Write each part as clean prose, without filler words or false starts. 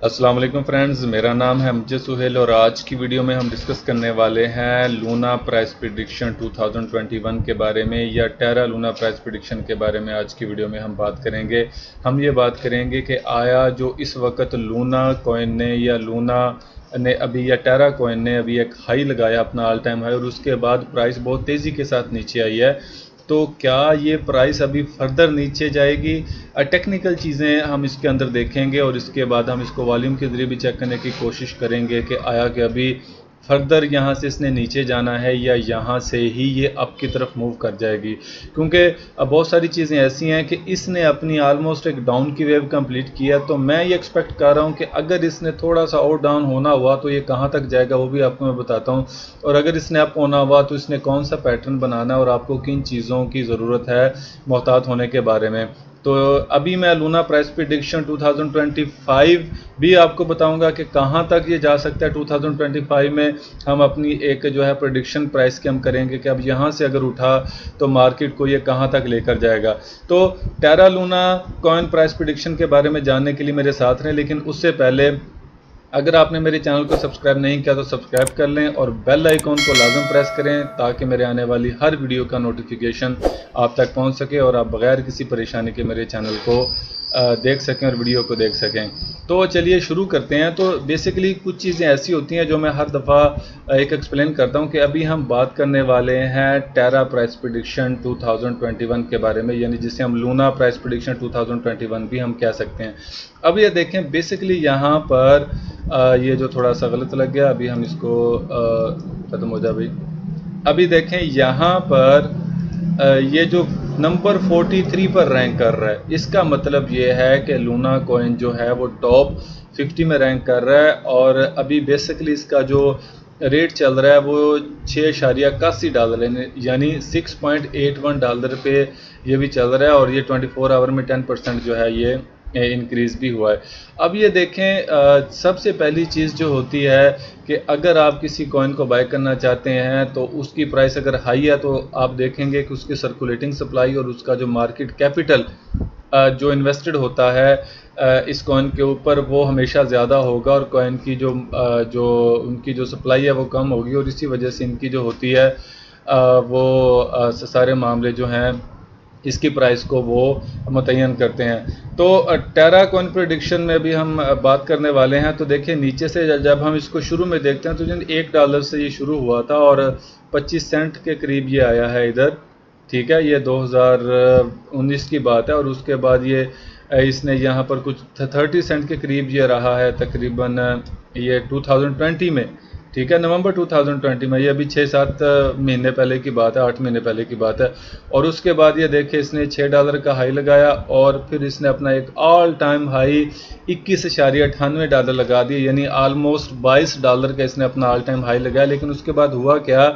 अस्सलाम वालेकुम फ्रेंड्स, मेरा नाम है अमजद सुहेल और आज की वीडियो में हम डिस्कस करने वाले हैं लूना प्राइस प्रिडिक्शन 2021 के बारे में या टेरा लूना प्राइस प्रिडिक्शन के बारे में। आज की वीडियो में हम बात करेंगे। हम ये बात करेंगे कि आया जो इस वक्त लूना कॉइन ने या लूना ने अभी या टेरा कॉइन ने अभी एक हाई लगाया, अपना ऑल टाइम हाई, और उसके बाद प्राइस बहुत तेज़ी के साथ नीचे आई है। तो क्या ये प्राइस अभी फर्दर नीचे जाएगी? टेक्निकल चीज़ें हम इसके अंदर देखेंगे और इसके बाद हम इसको वॉल्यूम के ज़रिए भी चेक करने की कोशिश करेंगे कि आया कि अभी फर्दर यहाँ से इसने नीचे जाना है या यहाँ से ही ये अप की तरफ मूव कर जाएगी। क्योंकि अब बहुत सारी चीज़ें ऐसी हैं कि इसने अपनी ऑलमोस्ट एक डाउन की वेव कंप्लीट किया, तो मैं ये एक्सपेक्ट कर रहा हूँ कि अगर इसने थोड़ा सा और डाउन होना हुआ तो ये कहाँ तक जाएगा वो भी आपको मैं बताता हूँ। और अगर इसने अप होना हुआ तो इसने कौन सा पैटर्न बनाना है और आपको किन चीज़ों की ज़रूरत है मोहतात होने के बारे में। तो अभी मैं लूना प्राइस प्रिडिक्शन 2025 भी आपको बताऊंगा कि कहां तक ये जा सकता है। 2025 में हम अपनी एक जो है प्रिडिक्शन प्राइस की हम करेंगे कि अब यहां से अगर उठा तो मार्केट को ये कहां तक लेकर जाएगा। तो Terra Luna coin price prediction के बारे में जानने के लिए मेरे साथ रहें, लेकिन उससे पहले अगर आपने मेरे चैनल को सब्सक्राइब नहीं किया तो सब्सक्राइब कर लें और बेल आइकॉन को लाजम प्रेस करें ताकि मेरे आने वाली हर वीडियो का नोटिफिकेशन आप तक पहुंच सके और आप बगैर किसी परेशानी के मेरे चैनल को देख सकें और वीडियो को देख सकें। तो चलिए शुरू करते हैं। तो बेसिकली कुछ चीज़ें ऐसी होती हैं जो मैं हर दफ़ा एक एक्सप्लेन करता हूं कि अभी हम बात करने वाले हैं टेरा प्राइस प्रिडिक्शन 2021 के बारे में, यानी जिसे हम लूना प्राइस प्रिडिक्शन 2021 भी हम कह सकते हैं। अब ये देखें, बेसिकली यहाँ पर ये जो थोड़ा सा गलत लग गया, अभी हम इसको ख़त्म हो जाए भाई। अभी देखें यहाँ पर ये जो नंबर 43 पर रैंक कर रहा है, इसका मतलब ये है कि लूना कॉइन जो है वो टॉप 50 में रैंक कर रहा है। और अभी बेसिकली इसका जो रेट चल रहा है वो $6.81 है, यानी $6.81 पे ये भी चल रहा है और ये 24 आवर में 10% जो है ये इंक्रीज़ भी हुआ है। अब ये देखें, सबसे पहली चीज़ जो होती है कि अगर आप किसी कॉइन को बाय करना चाहते हैं तो उसकी प्राइस अगर हाई है तो आप देखेंगे कि उसकी सर्कुलेटिंग सप्लाई और उसका जो मार्केट कैपिटल जो इन्वेस्टेड होता है इस कॉइन के ऊपर वो हमेशा ज़्यादा होगा और कॉइन की जो उनकी जो सप्लाई है वो कम होगी और इसी वजह से इनकी जो होती है वो सारे मामले जो हैं इसकी प्राइस को वो मुतय्यन करते हैं। तो टेरा कॉइन प्रेडिक्शन में भी हम बात करने वाले हैं। तो देखिए नीचे से जब हम इसको शुरू में देखते हैं तो $1 से ये शुरू हुआ था और 25 सेंट के करीब ये आया है इधर, ठीक है। ये 2019 की बात है और उसके बाद ये इसने यहाँ पर कुछ 30 सेंट के करीब ये रहा है तकरीबन ये 2020 में, ठीक है, नवंबर 2020 में। ये अभी 6-7 महीने पहले की बात है, 8 महीने पहले की बात है। और उसके बाद ये देखिए इसने $6 का हाई लगाया और फिर इसने अपना एक ऑल टाइम हाई $21.98 लगा दिया, यानी ऑलमोस्ट $22 का इसने अपना ऑल टाइम हाई लगाया। लेकिन उसके बाद हुआ क्या,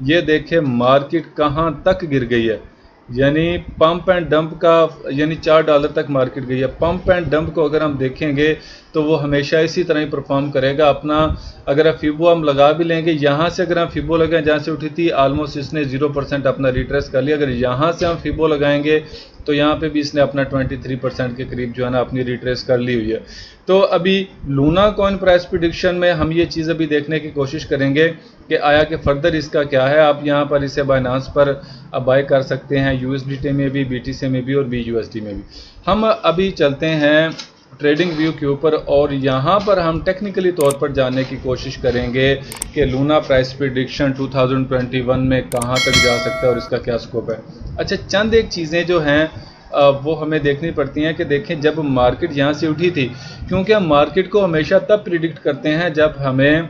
ये देखे मार्केट कहाँ तक गिर गई है, यानी पंप एंड डंप का, यानी $4 तक मार्केट गई है। पंप एंड डंप को अगर हम देखेंगे तो वो हमेशा इसी तरह ही परफॉर्म करेगा अपना। अगर आप फिबो हम लगा भी लेंगे, यहाँ से अगर हम फिबो लगाएं जहाँ से उठी थी ऑलमोस्ट इसने 0% अपना रिट्रेस कर लिया। अगर यहाँ से हम फिबो लगाएंगे तो यहाँ पे भी इसने अपना 23% के करीब जो है ना अपनी रिट्रेस कर ली हुई है। तो अभी लूना कॉइन प्राइस प्रिडिक्शन में हम ये चीज़ अभी देखने की कोशिश करेंगे कि आया कि फर्दर इसका क्या है। आप यहाँ पर इसे बाइनांस पर बाय कर सकते हैं, USDT में भी, BTC में भी और BUSD में भी। हम अभी चलते हैं ट्रेडिंग व्यू के ऊपर और यहाँ पर हम टेक्निकली तौर पर जानने की कोशिश करेंगे कि लूना प्राइस प्रिडिक्शन 2021 में कहाँ तक जा सकता है और इसका क्या स्कोप है। अच्छा, चंद एक चीज़ें जो हैं वो हमें देखनी पड़ती हैं कि देखें जब मार्केट यहाँ से उठी थी, क्योंकि हम मार्केट को हमेशा तब प्रिडिक्ट करते हैं जब हमें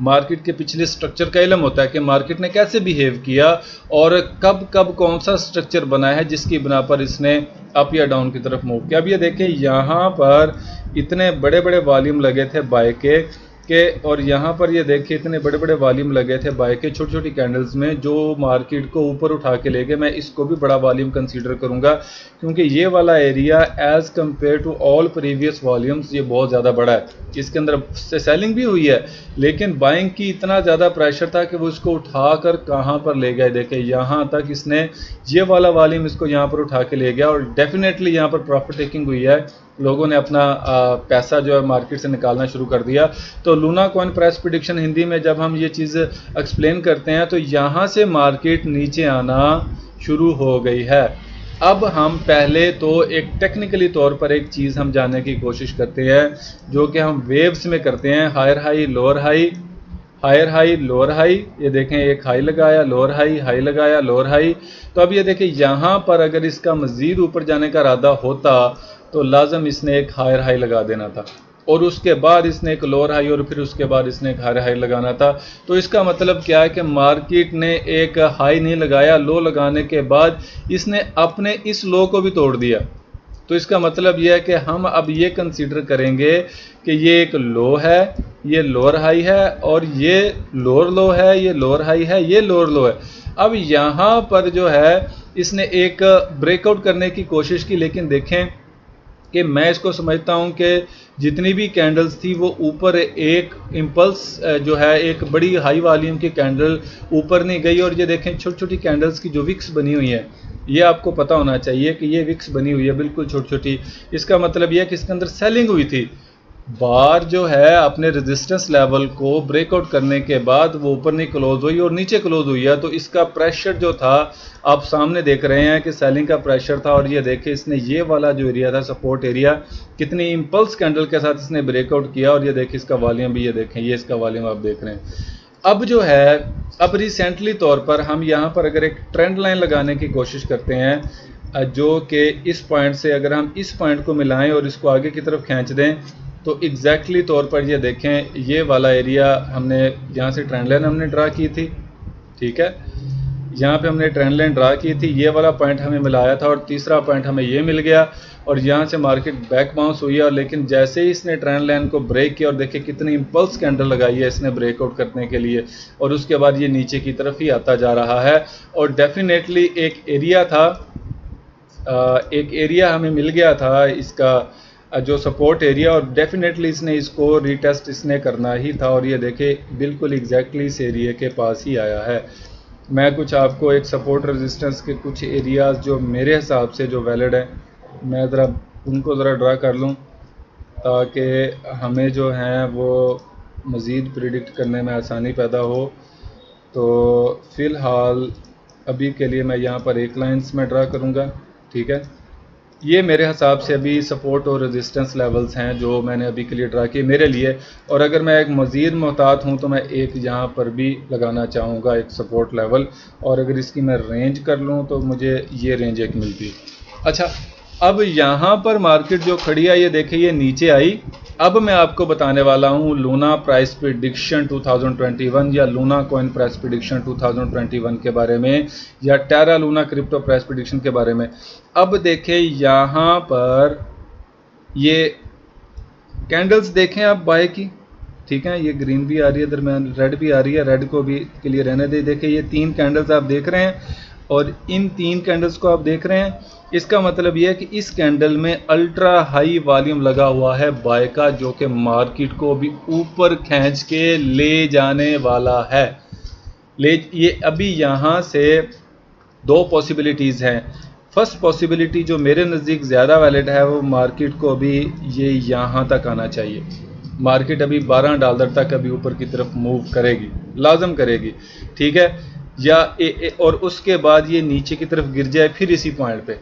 मार्केट के पिछले स्ट्रक्चर का इल्म होता है कि मार्केट ने कैसे बिहेव किया और कब कब कौन सा स्ट्रक्चर बना है जिसकी बिना पर इसने अप या डाउन की तरफ मूव किया। अब ये देखें यहाँ पर इतने बड़े बड़े वॉल्यूम लगे थे बाय के कि और यहाँ पर ये देखिए इतने बड़े बड़े वॉल्यूम लगे थे बाय के छोटी छोटी कैंडल्स में जो मार्केट को ऊपर उठा के ले गए। मैं इसको भी बड़ा वॉल्यूम कंसीडर करूँगा क्योंकि ये वाला area as compare to all previous volumes ये बहुत ज़्यादा बड़ा है। इसके अंदर से सेलिंग भी हुई है लेकिन बाइंग की इतना ज़्यादा प्रेशर था कि वो इसको उठाकर कहाँ पर ले गए। देखें यहाँ तक इसने ये वाला वॉल्यूम इसको यहाँ पर उठा के ले गया और डेफिनेटली यहाँ पर प्रॉफिट टेकिंग हुई है। लोगों ने अपना पैसा जो है मार्केट से निकालना शुरू कर दिया। तो Luna coin price prediction Hindi में जब हम ये चीज़ एक्सप्लेन करते हैं तो यहाँ से मार्केट नीचे आना शुरू हो गई है। अब हम पहले तो एक टेक्निकली तौर पर एक चीज़ हम जानने की कोशिश करते हैं जो कि हम वेव्स में करते हैं, higher high lower high, higher high lower high. ये देखें एक हाई लगाया लोअर हाई लगाया लोअर हाई। तो अब ये देखें यहाँ पर अगर इसका मज़ीद ऊपर जाने का इरादा होता तो लाजम इसने एक हायर हाई लगा देना था और उसके बाद इसने एक लोअर हाई और फिर उसके बाद इसने एक हायर हाई लगाना था। तो इसका मतलब क्या है कि मार्केट ने एक हाई नहीं लगाया, लो लगाने के बाद इसने अपने इस लो को भी तोड़ दिया। तो इसका मतलब यह है कि हम अब ये कंसीडर करेंगे कि ये एक लो है, ये लोअर हाई है और ये लोअर लो है, ये लोअर हाई है, ये लोअर लो है। अब यहाँ पर जो है इसने एक ब्रेकआउट करने की कोशिश की लेकिन देखें कि मैं इसको समझता हूं कि जितनी भी कैंडल्स थी वो ऊपर एक इम्पल्स जो है एक बड़ी हाई वॉल्यूम की कैंडल ऊपर नहीं गई। और ये देखें छोटी छोटी कैंडल्स की जो विक्स बनी हुई है ये आपको पता होना चाहिए कि ये विक्स बनी हुई है बिल्कुल छोटी छोटी। इसका मतलब यह है कि इसके अंदर सेलिंग हुई थी। बार जो है अपने रेजिस्टेंस लेवल को ब्रेकआउट करने के बाद वो ऊपर नहीं क्लोज हुई और नीचे क्लोज हुई है। तो इसका प्रेशर जो था आप सामने देख रहे हैं कि सेलिंग का प्रेशर था। और ये देखें इसने ये वाला जो एरिया था सपोर्ट एरिया कितनी इम्पल्स कैंडल के साथ इसने ब्रेकआउट किया। और ये देखें इसका वॉल्यूम भी, ये देखें ये इसका वॉल्यूम आप देख रहे हैं। अब जो है अब रिसेंटली तौर पर हम यहाँ पर अगर एक ट्रेंड लाइन लगाने की कोशिश करते हैं जो कि इस पॉइंट से अगर हम इस पॉइंट को मिलाएं और इसको आगे की तरफ खींच दें तो एग्जैक्टली तौर पर ये देखें ये वाला एरिया हमने यहाँ से ट्रेंड लाइन हमने ड्रा की थी, ठीक है, यहाँ पे हमने ट्रेंड लाइन ड्रा की थी, ये वाला पॉइंट हमें मिलाया था और तीसरा पॉइंट हमें ये मिल गया और यहाँ से मार्केट बैक बाउंस हुई है। और लेकिन जैसे ही इसने ट्रेंड लाइन को ब्रेक किया और देखिए कितनी इम्पल्स कैंडल लगाई है इसने ब्रेकआउट करने के लिए और उसके बाद ये नीचे की तरफ ही आता जा रहा है। और डेफिनेटली एक एरिया था, एक एरिया हमें मिल गया था इसका जो सपोर्ट एरिया और डेफिनेटली इसने इसको रीटेस्ट इसने करना ही था। और ये देखे बिल्कुल एग्जैक्टली इस एरिया के पास ही आया है। मैं कुछ आपको एक सपोर्ट रेजिस्टेंस के कुछ एरियाज जो मेरे हिसाब से जो वैलिड हैं मैं ज़रा उनको ज़रा ड्रा कर लूँ ताकि हमें जो हैं वो मज़ीद प्रिडिक्ट करने में आसानी पैदा हो। तो फ़िलहाल अभी के लिए मैं यहाँ पर एक लाइन्स में ड्रा करूँगा, ठीक है। ये मेरे हिसाब से अभी सपोर्ट और रेजिस्टेंस लेवल्स हैं जो मैंने अभी के लिए ड्रा किए मेरे लिए। और अगर मैं एक मज़ीद मोहतात हूँ तो मैं एक यहाँ पर भी लगाना चाहूँगा एक सपोर्ट लेवल और अगर इसकी मैं रेंज कर लूँ तो मुझे ये रेंज एक मिलती है। अच्छा, अब यहाँ पर मार्केट जो खड़ी है ये देखिए ये नीचे आई। अब मैं आपको बताने वाला हूँ लूना प्राइस प्रेडिक्शन 2021 या लूना कॉइन प्राइस प्रेडिक्शन 2021 के बारे में या Terra Luna crypto price prediction के बारे में। अब देखें यहाँ पर ये कैंडल्स देखें आप बाय की, ठीक है, ये ग्रीन भी आ रही है दरम्यान, रेड भी आ रही है, रेड को भी के लिए रहने दे। देखें ये 3 कैंडल्स आप देख रहे हैं और इन 3 कैंडल्स को आप देख रहे हैं। इसका मतलब यह है कि इस कैंडल में अल्ट्रा हाई वॉल्यूम लगा हुआ है बाय का जो कि मार्केट को अभी ऊपर खींच के ले जाने वाला है। ये अभी यहाँ से 2 पॉसिबिलिटीज़ हैं। फर्स्ट पॉसिबिलिटी जो मेरे नज़दीक ज़्यादा वैलिड है वो मार्केट को अभी ये यहाँ तक आना चाहिए। मार्केट अभी $12 तक अभी ऊपर की तरफ मूव करेगी, लाजम करेगी, ठीक है, या और उसके बाद ये नीचे की तरफ गिर जाए फिर इसी पॉइंट पे,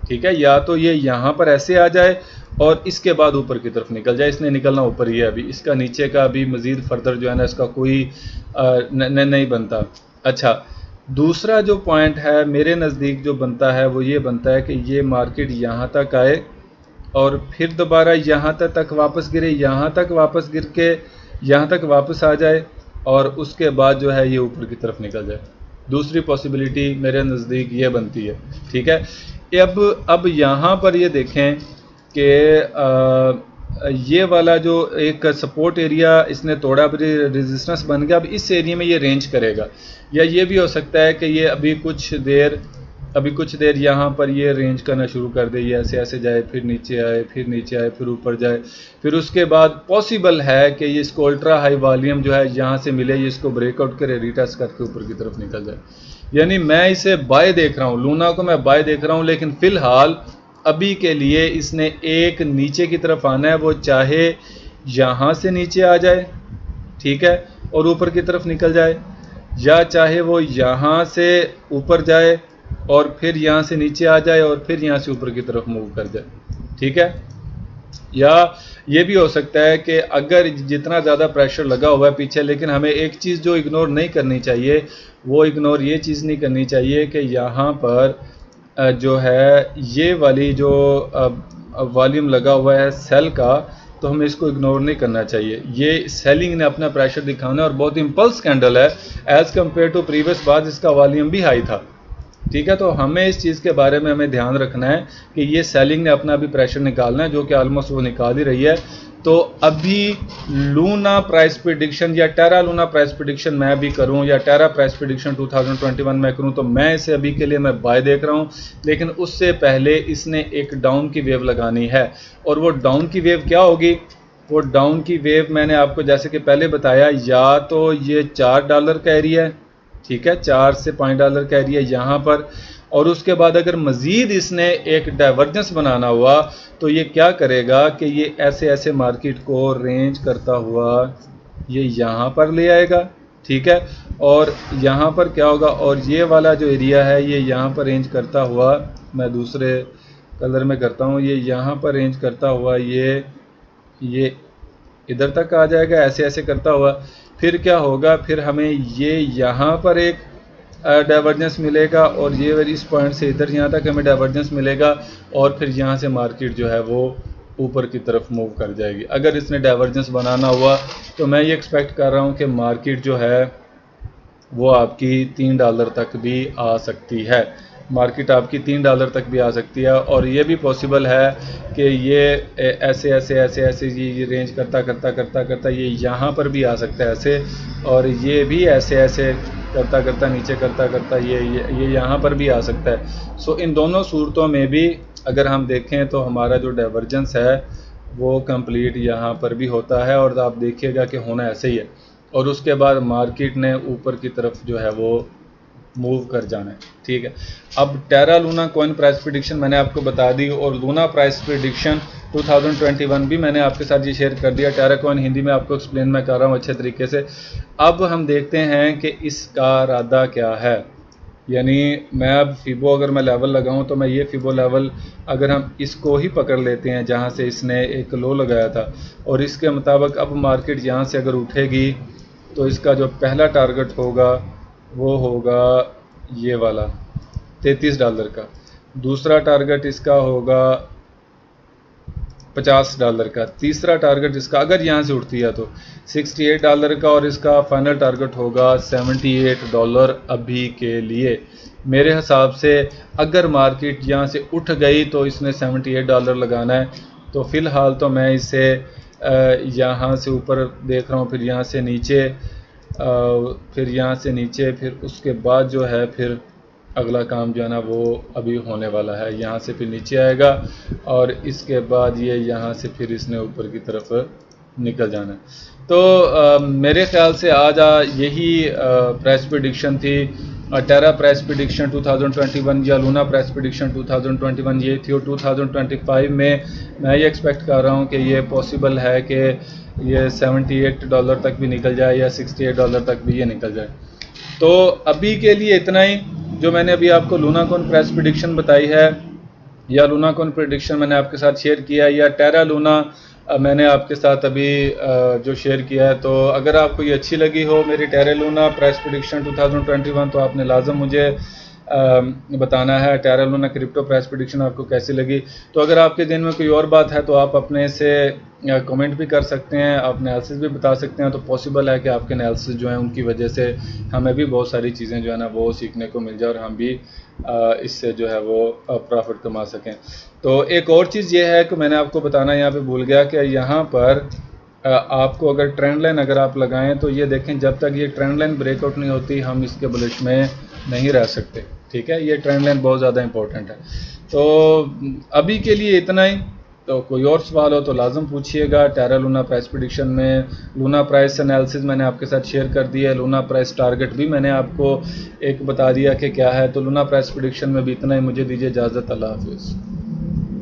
ठीक है, या तो ये यहाँ पर ऐसे आ जाए और इसके बाद ऊपर की तरफ निकल जाए। इसने निकलना ऊपर ही है अभी, इसका नीचे का अभी मज़ीद फर्दर जो है ना इसका कोई नहीं बनता। अच्छा, दूसरा जो पॉइंट है मेरे नज़दीक जो बनता है वो ये बनता है कि ये मार्केट यहाँ तक आए और फिर दोबारा यहाँ तक वापस गिरे, यहाँ तक वापस गिर के यहाँ तक वापस आ जाए और उसके बाद जो है ये ऊपर की तरफ निकल जाए। दूसरी पॉसिबिलिटी मेरे नज़दीक ये बनती है, ठीक है। अब यहाँ पर ये देखें कि ये वाला जो एक सपोर्ट एरिया इसने तोड़ा, रेजिस्टेंस बन गया, अब इस एरिया में ये रेंज करेगा। या ये भी हो सकता है कि ये अभी कुछ देर यहाँ पर ये रेंज करना शुरू कर दे, ये ऐसे ऐसे जाए, फिर नीचे आए, फिर नीचे आए, फिर ऊपर जाए, फिर उसके बाद पॉसिबल है कि ये इसको अल्ट्रा हाई वॉल्यूम जो है यहाँ से मिले, ये इसको ब्रेकआउट करे, रीटेस्ट करके ऊपर की तरफ निकल जाए। यानी मैं इसे बाय देख रहा हूँ, लूना को मैं बाय देख रहा हूँ, लेकिन फिलहाल अभी के लिए इसने एक नीचे की तरफ आना है, वो चाहे यहाँ से नीचे आ जाए, ठीक है, और ऊपर की तरफ निकल जाए, या चाहे वो यहाँ से ऊपर जाए और फिर यहाँ से नीचे आ जाए और फिर यहाँ से ऊपर की तरफ मूव कर जाए, ठीक है। या ये भी हो सकता है कि अगर जितना ज़्यादा प्रेशर लगा हुआ है पीछे, लेकिन हमें एक चीज़ जो इग्नोर नहीं करनी चाहिए, वो इग्नोर ये चीज़ नहीं करनी चाहिए कि यहाँ पर जो है ये वाली जो वॉल्यूम लगा हुआ है सेल का, तो हमें इसको इग्नोर नहीं करना चाहिए। ये सेलिंग ने अपना प्रेशर दिखाना है और बहुत इम्पल्स कैंडल है एज़ कम्पेयर टू प्रीवियस बार, इसका वॉल्यूम भी हाई था, ठीक है। तो हमें इस चीज़ के बारे में हमें ध्यान रखना है कि ये सेलिंग ने अपना भी प्रेशर निकालना है, जो कि ऑलमोस्ट वो निकाल ही रही है। तो अभी लूना प्राइस प्रेडिक्शन या टेरा लूना प्राइस प्रेडिक्शन मैं भी करूं, या टेरा प्राइस प्रेडिक्शन 2021 में करूं, तो मैं इसे अभी के लिए मैं बाय देख रहा हूं। लेकिन उससे पहले इसने एक डाउन की वेव लगानी है, और वो डाउन की वेव क्या होगी? वो डाउन की वेव मैंने आपको जैसे कि पहले बताया, या तो ये $4 का एरिया है, ठीक है, $4 से $5 का एरिया यहाँ पर, और उसके बाद अगर मज़ीद इसने एक डाइवर्जेंस बनाना हुआ तो ये क्या करेगा कि ये ऐसे ऐसे मार्केट को रेंज करता हुआ ये यहाँ पर ले आएगा, ठीक है। और यहाँ पर क्या होगा, और ये वाला जो एरिया है ये यहाँ पर रेंज करता हुआ, मैं दूसरे कलर में करता हूँ, ये यहाँ पर रेंज करता हुआ ये इधर तक आ जाएगा, ऐसे ऐसे करता हुआ। फिर क्या होगा, फिर हमें ये यहाँ पर एक डाइवर्जेंस मिलेगा, और ये इस पॉइंट से इधर यहाँ तक हमें डाइवर्जेंस मिलेगा, और फिर यहाँ से मार्केट जो है वो ऊपर की तरफ मूव कर जाएगी। अगर इसने डाइवर्जेंस बनाना हुआ तो मैं ये एक्सपेक्ट कर रहा हूँ कि मार्केट जो है वो आपकी $3 तक भी आ सकती है, मार्केट आपकी $3 तक भी आ सकती है। और ये भी पॉसिबल है कि ये ऐसे ऐसे ऐसे ऐसे ये रेंज करता करता करता करता ये यहाँ पर भी आ सकता है ऐसे, और ये भी ऐसे ऐसे करता करता नीचे करता करता ये यहाँ पर भी आ सकता है। सो इन दोनों सूरतों में भी अगर हम देखें तो हमारा जो डाइवर्जेंस है वो कंप्लीट यहाँ पर भी होता है, और आप देखिएगा कि होना ऐसे ही है, और उसके बाद मार्केट ने ऊपर की तरफ जो है वो मूव कर जाना है, ठीक है। अब Terra Luna coin price prediction मैंने आपको बता दी, और लूना प्राइस प्रेडिक्शन 2021 भी मैंने आपके साथ ये शेयर कर दिया। टेरा कॉइन हिंदी में आपको एक्सप्लेन मैं कर रहा हूँ अच्छे तरीके से। अब हम देखते हैं कि इसका इरादा क्या है। यानी मैं अब फिबो अगर मैं लेवल लगाऊं तो मैं ये फिबो लेवल अगर हम इसको ही पकड़ लेते हैं जहां से इसने एक लो लगाया था, और इसके मुताबिक अब मार्केट यहां से अगर उठेगी तो इसका जो पहला टारगेट होगा वो होगा ये वाला $33 का, दूसरा टारगेट इसका होगा $50 का, तीसरा टारगेट इसका अगर यहाँ से उठती है तो $68 का, और इसका फाइनल टारगेट होगा $78 अभी के लिए। मेरे हिसाब से अगर मार्केट यहाँ से उठ गई तो इसने $78 लगाना है। तो फ़िलहाल तो मैं इसे यहाँ से ऊपर देख रहा हूँ, फिर यहाँ से नीचे, फिर यहाँ से नीचे, फिर उसके बाद जो है फिर अगला काम जो है ना वो अभी होने वाला है। यहाँ से फिर नीचे आएगा, और इसके बाद ये यहाँ से फिर इसने ऊपर की तरफ निकल जाना है। तो मेरे ख्याल से आज यही प्राइस प्रेडिक्शन थी, टेरा प्राइस प्रेडिक्शन 2021 या लूना प्राइस प्रेडिक्शन 2021 ये थी। और 2025 में मैं ये एक्सपेक्ट कर रहा हूँ कि ये पॉसिबल है कि ये $78 तक भी निकल जाए, या $68 तक भी ये निकल जाए। तो अभी के लिए इतना ही जो मैंने अभी आपको लूना कॉइन प्राइस प्रेडिक्शन बताई है, या लूना कॉइन प्रेडिक्शन मैंने आपके साथ शेयर किया, या टेरा लूना मैंने आपके साथ अभी जो शेयर किया है। तो अगर आपको ये अच्छी लगी हो मेरी टेरा लूना प्राइस प्रेडिक्शन 2021 तो आपने लाजम मुझे बताना है। Terra Luna crypto price prediction आपको कैसी लगी। तो अगर आपके दिन में कोई और बात है तो आप अपने से कमेंट भी कर सकते हैं, आप एनालिसिस भी बता सकते हैं। तो पॉसिबल है कि आपके एनालिसिस जो है उनकी वजह से हमें भी बहुत सारी चीज़ें जो है ना वो सीखने को मिल जाए और हम भी इससे जो है वो प्रॉफिट कमा सकें। तो एक और चीज़ ये है कि मैंने आपको बताना यहाँ पे भूल गया कि यहाँ पर आपको अगर ट्रेंड लाइन अगर आप लगाएं तो ये देखें, जब तक ये ट्रेंड लाइन ब्रेकआउट नहीं होती हम इसके बुलिश में नहीं रह सकते। ठीक है, ये ट्रेंड लाइन बहुत ज़्यादा इंपॉर्टेंट है। तो अभी के लिए इतना ही। तो कोई और सवाल हो तो लाजम पूछिएगा। टेरा लूना प्राइस प्रेडिक्शन में लूना प्राइस एनालिसिस मैंने आपके साथ शेयर कर दिया है, लूना प्राइस टारगेट भी मैंने आपको एक बता दिया कि क्या है। तो लूना प्राइस प्रेडिक्शन में भी इतना ही। मुझे दीजिए इजाज़त। अल्लाह हाफिज़।